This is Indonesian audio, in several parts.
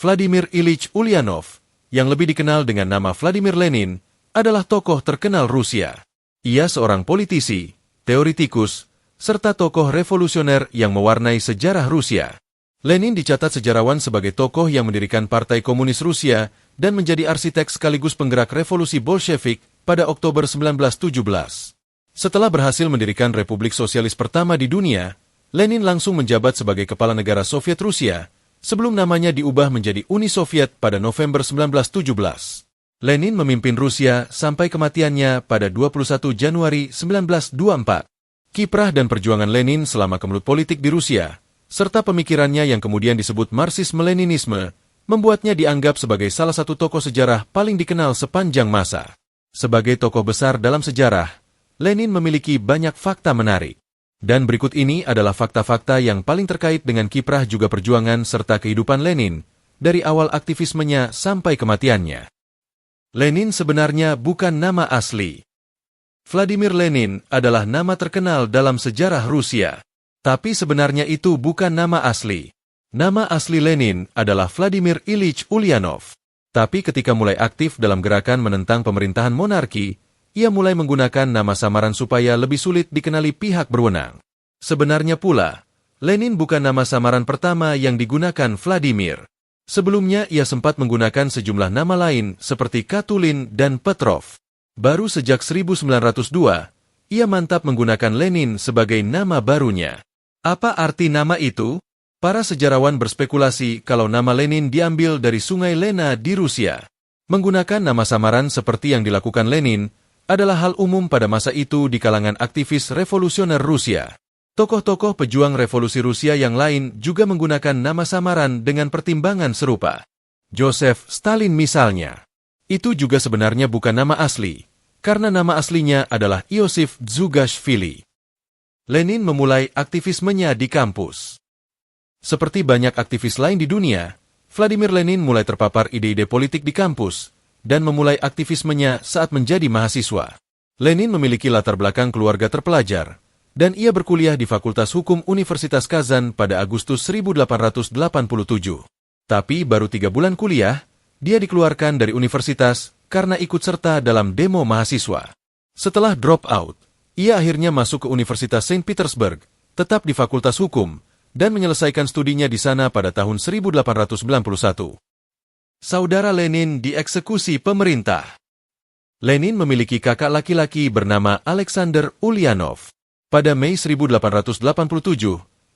Vladimir Ilyich Ulyanov, yang lebih dikenal dengan nama Vladimir Lenin, adalah tokoh terkenal Rusia. Ia seorang politisi, teoritikus, serta tokoh revolusioner yang mewarnai sejarah Rusia. Lenin dicatat sejarawan sebagai tokoh yang mendirikan Partai Komunis Rusia dan menjadi arsitek sekaligus penggerak revolusi Bolshevik pada Oktober 1917. Setelah berhasil mendirikan Republik Sosialis pertama di dunia, Lenin langsung menjabat sebagai kepala negara Soviet Rusia, sebelum namanya diubah menjadi Uni Soviet pada November 1917. Lenin memimpin Rusia sampai kematiannya pada 21 Januari 1924. Kiprah dan perjuangan Lenin selama kemelut politik di Rusia, serta pemikirannya yang kemudian disebut Marxisme-Leninisme, membuatnya dianggap sebagai salah satu tokoh sejarah paling dikenal sepanjang masa. Sebagai tokoh besar dalam sejarah, Lenin memiliki banyak fakta menarik. Dan berikut ini adalah fakta-fakta yang paling terkait dengan kiprah juga perjuangan serta kehidupan Lenin, dari awal aktivismenya sampai kematiannya. Lenin sebenarnya bukan nama asli. Vladimir Lenin adalah nama terkenal dalam sejarah Rusia. Tapi sebenarnya itu bukan nama asli. Nama asli Lenin adalah Vladimir Ilyich Ulyanov. Tapi ketika mulai aktif dalam gerakan menentang pemerintahan monarki, ia mulai menggunakan nama samaran supaya lebih sulit dikenali pihak berwenang. Sebenarnya pula, Lenin bukan nama samaran pertama yang digunakan Vladimir. Sebelumnya ia sempat menggunakan sejumlah nama lain seperti Katulin dan Petrov. Baru sejak 1902, ia mantap menggunakan Lenin sebagai nama barunya. Apa arti nama itu? Para sejarawan berspekulasi kalau nama Lenin diambil dari sungai Lena di Rusia. Menggunakan nama samaran seperti yang dilakukan Lenin adalah hal umum pada masa itu di kalangan aktivis revolusioner Rusia. Tokoh-tokoh pejuang revolusi Rusia yang lain juga menggunakan nama samaran dengan pertimbangan serupa. Joseph Stalin misalnya. Itu juga sebenarnya bukan nama asli, karena nama aslinya adalah Iosif Dzugashvili. Lenin memulai aktivismenya di kampus. Seperti banyak aktivis lain di dunia, Vladimir Lenin mulai terpapar ide-ide politik di kampus dan memulai aktivismenya saat menjadi mahasiswa. Lenin memiliki latar belakang keluarga terpelajar, dan ia berkuliah di Fakultas Hukum Universitas Kazan pada Agustus 1887. Tapi baru 3 bulan kuliah, dia dikeluarkan dari universitas karena ikut serta dalam demo mahasiswa. Setelah drop out, ia akhirnya masuk ke Universitas Saint Petersburg, tetap di Fakultas Hukum, dan menyelesaikan studinya di sana pada tahun 1891. Saudara Lenin dieksekusi pemerintah. Lenin memiliki kakak laki-laki bernama Alexander Ulyanov. Pada Mei 1887,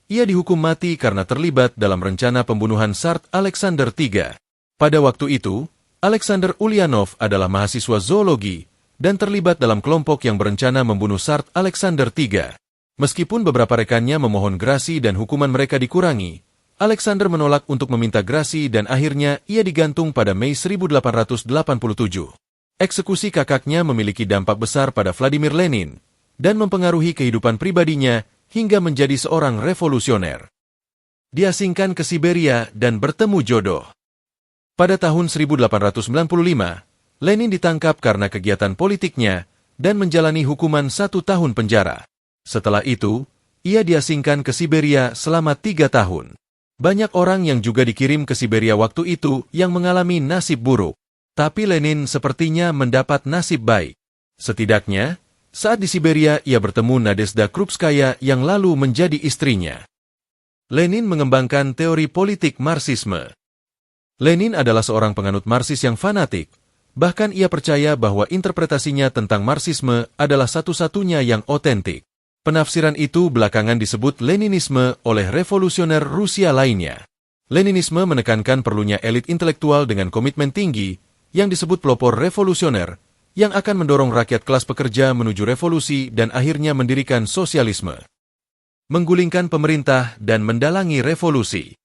ia dihukum mati karena terlibat dalam rencana pembunuhan Tsar Alexander III. Pada waktu itu, Alexander Ulyanov adalah mahasiswa zoologi dan terlibat dalam kelompok yang berencana membunuh Tsar Alexander III. Meskipun beberapa rekannya memohon grasi dan hukuman mereka dikurangi, Alexander menolak untuk meminta grasi dan akhirnya ia digantung pada Mei 1887. Eksekusi kakaknya memiliki dampak besar pada Vladimir Lenin dan mempengaruhi kehidupan pribadinya hingga menjadi seorang revolusioner. Diasingkan ke Siberia dan bertemu jodoh. Pada tahun 1895, Lenin ditangkap karena kegiatan politiknya dan menjalani hukuman 1 tahun penjara. Setelah itu, ia diasingkan ke Siberia selama 3 tahun. Banyak orang yang juga dikirim ke Siberia waktu itu yang mengalami nasib buruk. Tapi Lenin sepertinya mendapat nasib baik. Setidaknya, saat di Siberia ia bertemu Nadezhda Krupskaya yang lalu menjadi istrinya. Lenin mengembangkan teori politik Marxisme. Lenin adalah seorang penganut Marxis yang fanatik. Bahkan ia percaya bahwa interpretasinya tentang Marxisme adalah satu-satunya yang otentik. Penafsiran itu belakangan disebut Leninisme oleh revolusioner Rusia lainnya. Leninisme menekankan perlunya elit intelektual dengan komitmen tinggi yang disebut pelopor revolusioner yang akan mendorong rakyat kelas pekerja menuju revolusi dan akhirnya mendirikan sosialisme. Menggulingkan pemerintah dan mendalangi revolusi.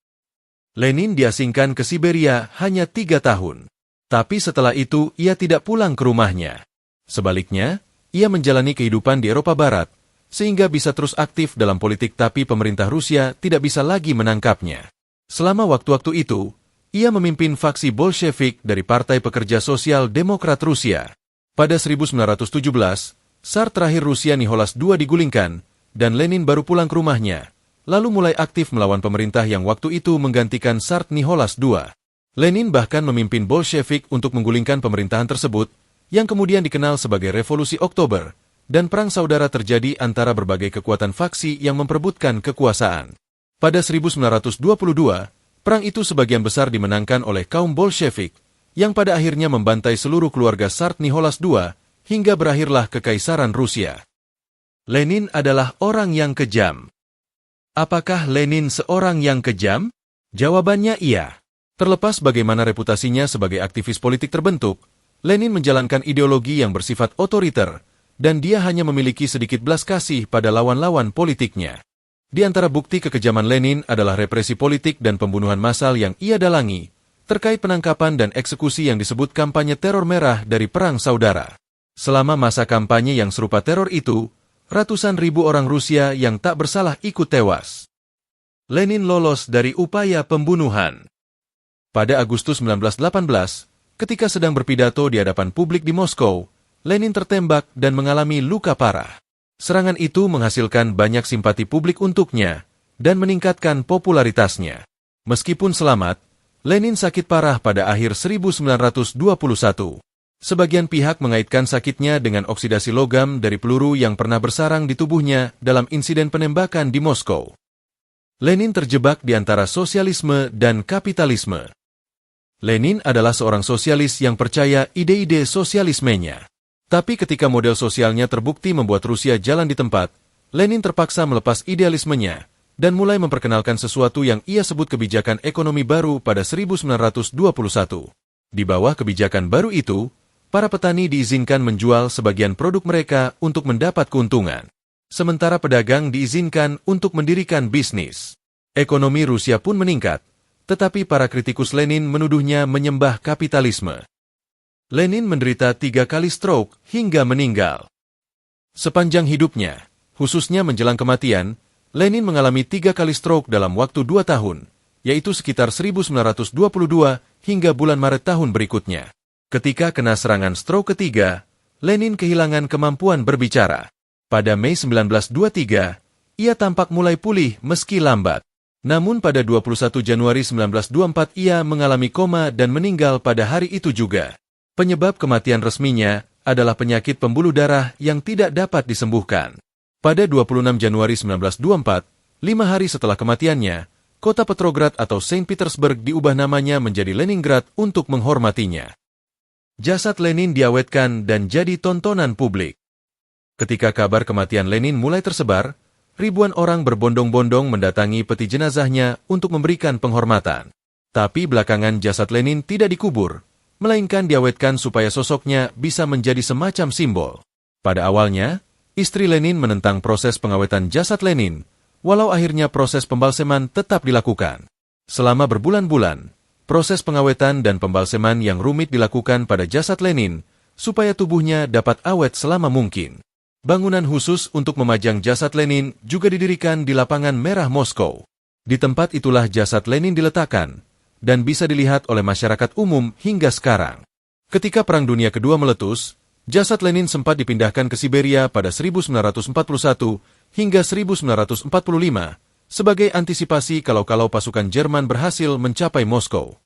Lenin diasingkan ke Siberia hanya 3 tahun. Tapi setelah itu, ia tidak pulang ke rumahnya. Sebaliknya, ia menjalani kehidupan di Eropa Barat, sehingga bisa terus aktif dalam politik tapi pemerintah Rusia tidak bisa lagi menangkapnya. Selama waktu-waktu itu, ia memimpin faksi Bolshevik dari Partai Pekerja Sosial Demokrat Rusia. Pada 1917, Tsar terakhir Rusia Nicholas II digulingkan, dan Lenin baru pulang ke rumahnya, lalu mulai aktif melawan pemerintah yang waktu itu menggantikan Tsar Nicholas II. Lenin bahkan memimpin Bolshevik untuk menggulingkan pemerintahan tersebut, yang kemudian dikenal sebagai Revolusi Oktober, dan perang saudara terjadi antara berbagai kekuatan faksi yang memperebutkan kekuasaan. Pada 1922, perang itu sebagian besar dimenangkan oleh kaum Bolshevik, yang pada akhirnya membantai seluruh keluarga Tsar Nicholas II, hingga berakhirlah Kekaisaran Rusia. Lenin adalah orang yang kejam. Apakah Lenin seorang yang kejam? Jawabannya iya. Terlepas bagaimana reputasinya sebagai aktivis politik terbentuk, Lenin menjalankan ideologi yang bersifat otoriter, dan dia hanya memiliki sedikit belas kasih pada lawan-lawan politiknya. Di antara bukti kekejaman Lenin adalah represi politik dan pembunuhan massal yang ia dalangi, terkait penangkapan dan eksekusi yang disebut kampanye teror merah dari Perang Saudara. Selama masa kampanye yang serupa teror itu, ratusan ribu orang Rusia yang tak bersalah ikut tewas. Lenin lolos dari upaya pembunuhan. Pada Agustus 1918, ketika sedang berpidato di hadapan publik di Moskow, Lenin tertembak dan mengalami luka parah. Serangan itu menghasilkan banyak simpati publik untuknya dan meningkatkan popularitasnya. Meskipun selamat, Lenin sakit parah pada akhir 1921. Sebagian pihak mengaitkan sakitnya dengan oksidasi logam dari peluru yang pernah bersarang di tubuhnya dalam insiden penembakan di Moskow. Lenin terjebak di antara sosialisme dan kapitalisme. Lenin adalah seorang sosialis yang percaya ide-ide sosialismenya. Tapi ketika model sosialnya terbukti membuat Rusia jalan di tempat, Lenin terpaksa melepas idealismenya dan mulai memperkenalkan sesuatu yang ia sebut kebijakan ekonomi baru pada 1921. Di bawah kebijakan baru itu, para petani diizinkan menjual sebagian produk mereka untuk mendapat keuntungan. Sementara pedagang diizinkan untuk mendirikan bisnis. Ekonomi Rusia pun meningkat, tetapi para kritikus Lenin menuduhnya menyembah kapitalisme. Lenin menderita 3 kali stroke hingga meninggal. Sepanjang hidupnya, khususnya menjelang kematian, Lenin mengalami 3 kali stroke dalam waktu 2 tahun, yaitu sekitar 1922 hingga bulan Maret tahun berikutnya. Ketika kena serangan stroke ketiga, Lenin kehilangan kemampuan berbicara. Pada Mei 1923, ia tampak mulai pulih meski lambat. Namun pada 21 Januari 1924 ia mengalami koma dan meninggal pada hari itu juga. Penyebab kematian resminya adalah penyakit pembuluh darah yang tidak dapat disembuhkan. Pada 26 Januari 1924, 5 hari setelah kematiannya, kota Petrograd atau Saint Petersburg diubah namanya menjadi Leningrad untuk menghormatinya. Jasad Lenin diawetkan dan jadi tontonan publik. Ketika kabar kematian Lenin mulai tersebar, ribuan orang berbondong-bondong mendatangi peti jenazahnya untuk memberikan penghormatan. Tapi belakangan jasad Lenin tidak dikubur, melainkan diawetkan supaya sosoknya bisa menjadi semacam simbol. Pada awalnya, istri Lenin menentang proses pengawetan jasad Lenin, walau akhirnya proses pembalseman tetap dilakukan. Selama berbulan-bulan, proses pengawetan dan pembalseman yang rumit dilakukan pada jasad Lenin, supaya tubuhnya dapat awet selama mungkin. Bangunan khusus untuk memajang jasad Lenin juga didirikan di Lapangan Merah Moskow. Di tempat itulah jasad Lenin diletakkan, dan bisa dilihat oleh masyarakat umum hingga sekarang. Ketika Perang Dunia Kedua meletus, jasad Lenin sempat dipindahkan ke Siberia pada 1941 hingga 1945 sebagai antisipasi kalau pasukan Jerman berhasil mencapai Moskow.